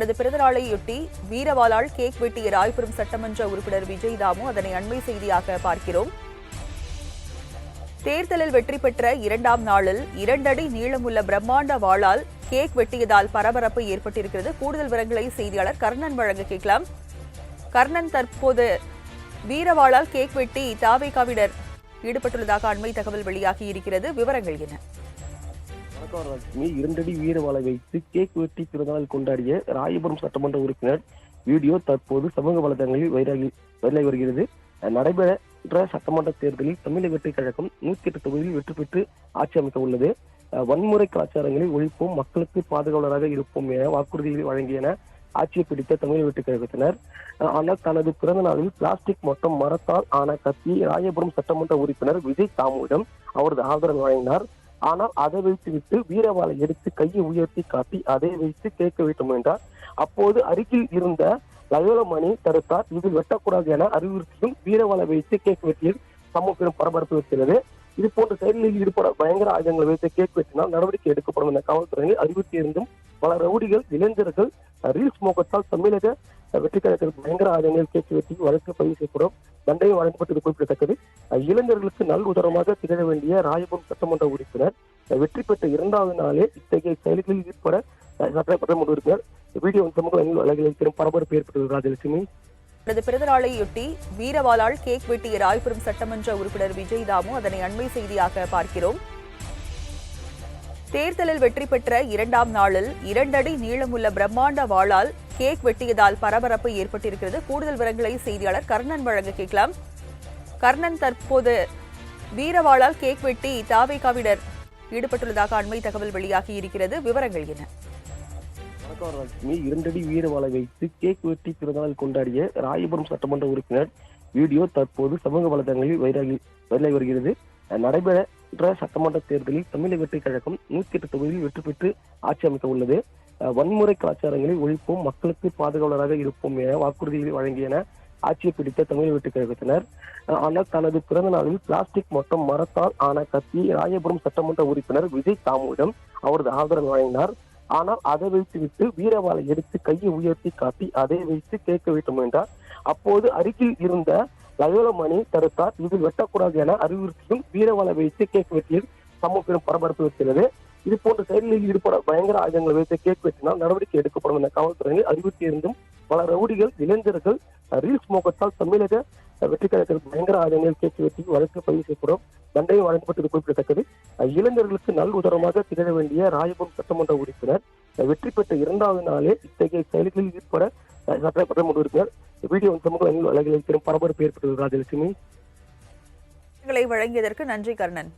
தனது பிறந்தநாளையொட்டி வீரவாளால் கேக் வெட்டிய ராயபுரம் சட்டமன்ற உறுப்பினர் விஜய் தாமு அதனை அண்மை செய்தியாக பார்க்கிறோம். தேர்தலில் வெற்றி பெற்ற இரண்டாம் நாளில் 2 அடி நீளமுள்ள பிரம்மாண்ட வாளால் கேக் வெட்டியதால் பரபரப்பு ஏற்பட்டிருக்கிறது. கூடுதல் விவரங்களை செய்தியாளர் கர்ணன் வழங்க கேட்கலாம். கர்ணன், தற்போது வீரவாளால் கேக் வெட்டி தாவேகாவினர் ஈடுபட்டுள்ளதாக அண்மை தகவல் வெளியாகி இருக்கிறது. விவரங்கள் என்ன? லட்சுமி 2 அடி வீரவாளை வைத்து கேக் வெட்டி பிறந்தநாள் கொண்டாடிய ராயபுரம் சட்டமன்ற உறுப்பினர் வீடியோ தற்போது சமூக வலைதளங்களில் வைரலாகி வருகிறது. நடைபெற்ற சட்டமன்ற தேர்தலில் தமிழக வெற்றி கழகம் 108 தொகுதியில் வெற்றி பெற்று ஆட்சி அமைக்க உள்ளது. வன்முறை கலாச்சாரங்களை ஒழிப்போம், மக்களுக்கு பாதுகாவலராக இருப்போம் என வாக்குறுதிகளை வழங்கியன ஆட்சியை பிடித்த தமிழக வெற்றி கழகத்தினர். ஆனால் தனது பிறந்த நாளில் பிளாஸ்டிக் மற்றும் மரத்தால் ஆன கத்தி ராயபுரம் சட்டமன்ற உறுப்பினர் விஜய் தாமுவிடம் அவரது ஆதரவு வழங்கினார். ஆனால் அதை வைத்துவிட்டு வீரவாளை எடுத்து கையை உயர்த்தி காட்டி அதை வைத்து கேட்க வேண்டும் என்றார். அப்போது அருகில் இருந்த லயோலமணி தடுத்தார். இதில் வெட்டக்கூடாது என அறிவுறுத்தியும் வீரவாளை வைத்து கேக் வெட்டியில் சமூக பெரும் பரபரப்பு வைக்கிறது. இது போன்ற செயல்களில் ஈடுபட பயங்கர ஆயுதங்களை வைத்து கேக் வெட்டினால் நடவடிக்கை எடுக்கப்படும் என காவல்துறையில் அறிவுறுத்தியிருந்தும் பல ரவுடிகள், இளைஞர்கள் ரீல்ஸ் மோகத்தால் தமிழக வெற்றி கழகத்தில் பயங்கர ஆயுதங்கள் கேக் வெட்டி வழக்கு பதிவு செய்யப்படும். தண்டனை வழங்கப்பட்டது குறிப்பிடத்தக்கது. இளைஞர்களுக்கு நல் உதாரணமாக திகழ வேண்டிய ராயபுரம் சட்டமன்ற உறுப்பினர் வெற்றி பெற்ற 2வது நாளே இத்தகைய செயல்களில் ஈடுபட சட்டமன்ற உறுப்பினர் வீடியோ சமூக வலைகளில் பரபரப்பு ஏற்பட்டது. ராஜலட்சுமி, தனது பிறந்தநாளையொட்டி வீரவாளால் கேக் வெட்டிய ராயபுரம் சட்டமன்ற உறுப்பினர் விஜய் தாமு அதனை அண்மை செய்தியாக பார்க்கிறோம். தேர்தலில் வெற்றி பெற்ற இரண்டாம் நாளில் 2 அடி நீளமுள்ள பிரம்மாண்ட வாளால் கேக் வெட்டியதால் பரபரப்பு ஏற்பட்டிருக்கிறது. கூடுதல் விவரங்களை செய்தியாளர் கர்ணன் வழங்க கேட்கலாம். கர்ணன், தற்போது வீரவாளால் கேக் வெட்டி தாவேகாவினர் ஈடுபட்டுள்ளதாக அண்மை தகவல் வெளியாகி இருக்கிறது. விவரங்கள் என்ன? லட்சுமி 2 அடி வீரவாளை வைத்து கேக் வெட்டி பிறந்தநாள் கொண்டாடிய ராயபுரம் சட்டமன்ற உறுப்பினர் வீடியோ தற்போது சமூக வலைதளங்களில் வைரலாகி வருகிறது. நடைபெற்ற சட்டமன்ற தேர்தலில் தமிழக வெற்றி கழகம் 108 தொகுதியில் வெற்றி பெற்று ஆட்சி அமைக்க உள்ளது. வன்முறை கலாச்சாரங்களை ஒழிப்போம், மக்களுக்கு பாதுகாவலராக இருப்போம் என வாக்குறுதிகளை வழங்கியன ஆட்சியை பிடித்த தமிழக வெற்றி கழகத்தினர். ஆனால் தனது பிறந்த நாளில் பிளாஸ்டிக் மற்றும் மரத்தால் ஆன கத்தி ராயபுரம் சட்டமன்ற உறுப்பினர் விஜய் தாமுவிடம் அவரது ஆதரவு வழங்கினார். ஆனால் அதை வைத்துவிட்டு வீரவாளை எடுத்து கையை உயர்த்தி காட்டி அதை வைத்து கேட்க வேண்டும் என்றார். அப்போது அருகில் இருந்த லயோலமணி தடுத்தார். இதில் வெட்டக்கூடாது என அறிவுறுத்தியும் வீரவாளை வைத்து கேக் வெட்டியில் சமூக பெரும் பரபரப்பு வைக்கிறது. இது போன்ற செயல்களில் ஈடுபட பயங்கர ஆயுதங்களை வைத்து கேக் வெட்டினால் நடவடிக்கை எடுக்கப்படும் என காவல்துறையில் அறிவுறுத்தியிருந்தும் பல ரவுடிகள், இளைஞர்கள் ரீல்ஸ் மோகத்தால் தமிழக வெற்றி கழகத்தில் பயங்கர ஆயுதங்கள் கேக் வெட்டி வழக்கு பதிவு செய்யப்படும். தண்டனை வழங்கப்பட்டது குறிப்பிடத்தக்கது. இளைஞர்களுக்கு நல் உதாரணமாக திகழ வேண்டிய ராயபுரம் சட்டமன்ற உறுப்பினர் வெற்றி பெற்ற 2வது நாளே இத்தகைய செயல்களில் ஈடுபட சட்டமன்ற உறுப்பினர் வீடியோ சமூக வலைகளில் பரபரப்பு ஏற்பட்டது. ராஜலட்சுமி, வழங்கியதற்கு நன்றி கர்ணன்.